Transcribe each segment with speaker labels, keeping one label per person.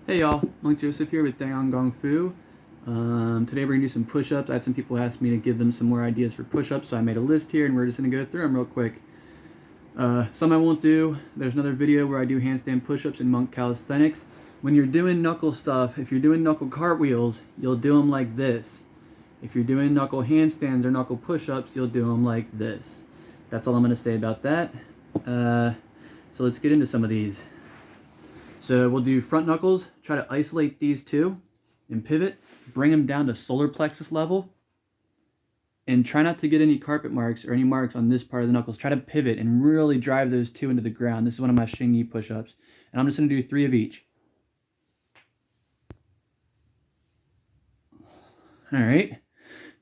Speaker 1: Hey y'all, Monk Joseph here with Dang Gong Fu. Today we're going to do some push-ups. I had some people ask me to give them some more ideas for push-ups, so I made a list here and we're just going to go through them real quick. Some I won't do. There's another video where I do handstand push-ups in Monk Calisthenics. When you're doing knuckle stuff, if you're doing knuckle cartwheels, you'll do them like this. If you're doing knuckle handstands or knuckle push-ups, you'll do them like this. That's all I'm going to say about that. So let's get into some of these. So we'll do front knuckles, try to isolate these two, and pivot, bring them down to solar plexus level, and try not to get any carpet marks or any marks on this part of the knuckles. Try to pivot and really drive those two into the ground. This is one of my Xingyi push-ups, and I'm just going to do 3 of each. Alright,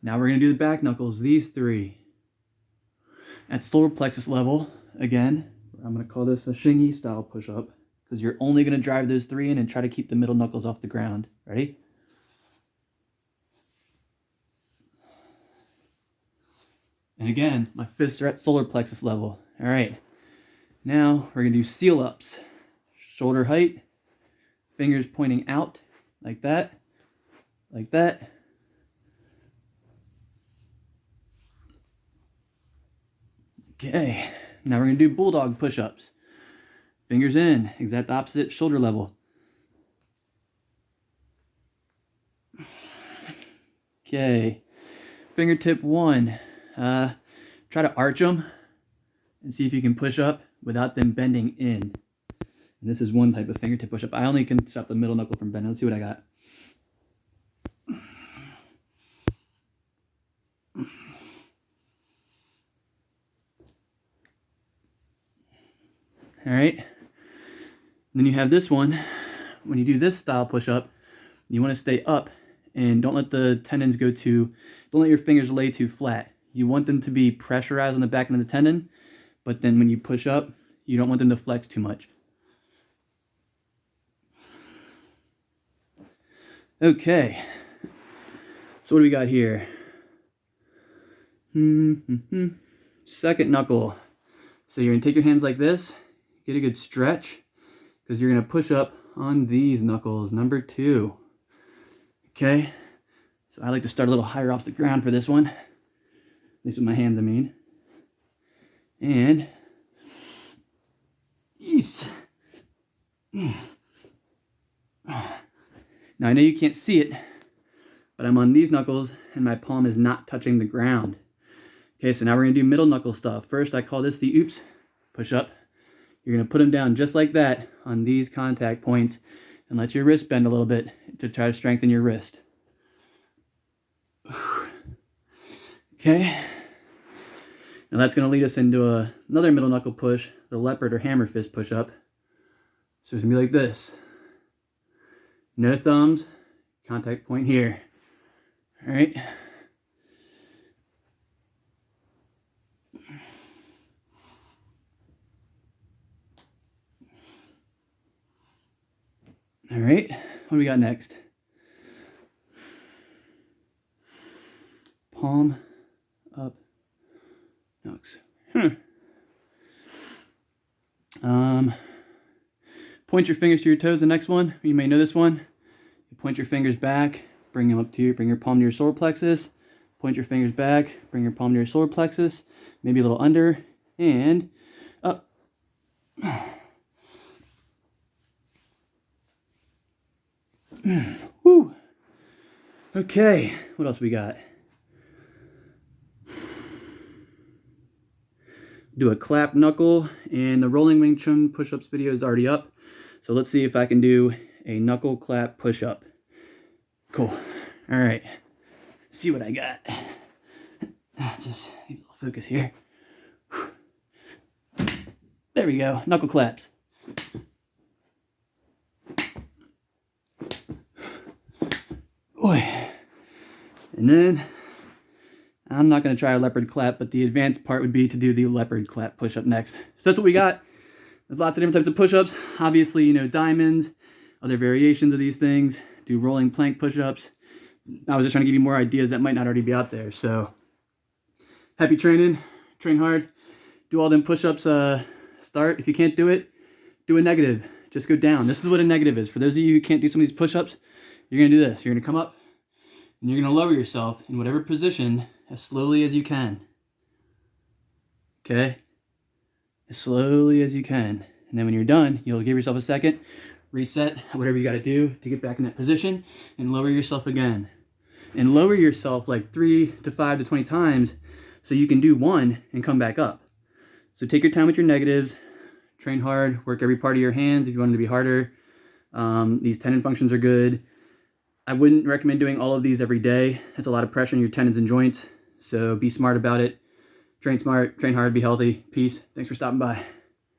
Speaker 1: now we're going to do the back knuckles, these 3. At solar plexus level, again, I'm going to call this a Xingyi style push-up, because you're only going to drive those 3 in and try to keep the middle knuckles off the ground. Ready? And again, my fists are at solar plexus level. All right, now we're going to do seal ups. Shoulder height, fingers pointing out, like that, like that. Okay, now we're going to do bulldog push-ups. Fingers in, exact opposite shoulder level. Okay, fingertip 1. Try to arch them and see if you can push up without them bending in. And this is one type of fingertip push-up. I only can stop the middle knuckle from bending. Let's see what I got. All right. Then you have this one. When you do this style push-up, you want to stay up and don't let the tendons don't let your fingers lay too flat. You want them to be pressurized on the back end of the tendon, but then when you push up, you don't want them to flex too much. Okay, so what do we got here? Second knuckle. So you're gonna take your hands like this, get a good stretch, because you're gonna push up on these knuckles, number 2. Okay, so I like to start a little higher off the ground for this one. At least with my hands, I mean. And yes. Now I know you can't see it, but I'm on these knuckles and my palm is not touching the ground. Okay, so now we're gonna do middle knuckle stuff. First, I call this the oops push up. You're gonna put them down just like that on these contact points and let your wrist bend a little bit to try to strengthen your wrist. Okay. Now that's going to lead us into another middle knuckle push, the leopard or hammer fist push up. So it's going to be like this. No thumbs, contact point here. All right. All right, what do we got next? Palm up, knucks. Point your fingers to your toes. The next one, you may know this one. You point your fingers back, bring them up to bring your palm to your solar plexus. Point your fingers back, bring your palm to your solar plexus. Maybe a little under and up. Woo. Okay, what else we got? Do a clap knuckle, and the rolling Wing Chun push-ups video is already up. So let's see if I can do a knuckle clap push-up. Cool. All right. See what I got. Just need a little focus here. There we go. Knuckle claps. Boy. And then I'm not going to try a leopard clap, but the advanced part would be to do the leopard clap push-up next. So that's what we got. There's lots of different types of push-ups. Obviously, you know, diamonds, other variations of these things, do rolling plank push-ups. I was just trying to give you more ideas that might not already be out there. So happy training, train hard, do all them push-ups, start. If you can't do it, do a negative. Just go down. This is what a negative is. For those of you who can't do some of these push-ups, you're going to do this. You're going to come up and you're going to lower yourself in whatever position as slowly as you can. Okay? As slowly as you can. And then when you're done, you'll give yourself a second, reset, whatever you got to do to get back in that position, and lower yourself again. And lower yourself like 3 to 5 to 20 times so you can do one and come back up. So take your time with your negatives. Train hard, work every part of your hands if you want them to be harder. These tendon functions are good. I wouldn't recommend doing all of these every day. It's a lot of pressure on your tendons and joints. So be smart about it. Train smart, train hard, be healthy. Peace. Thanks for stopping by.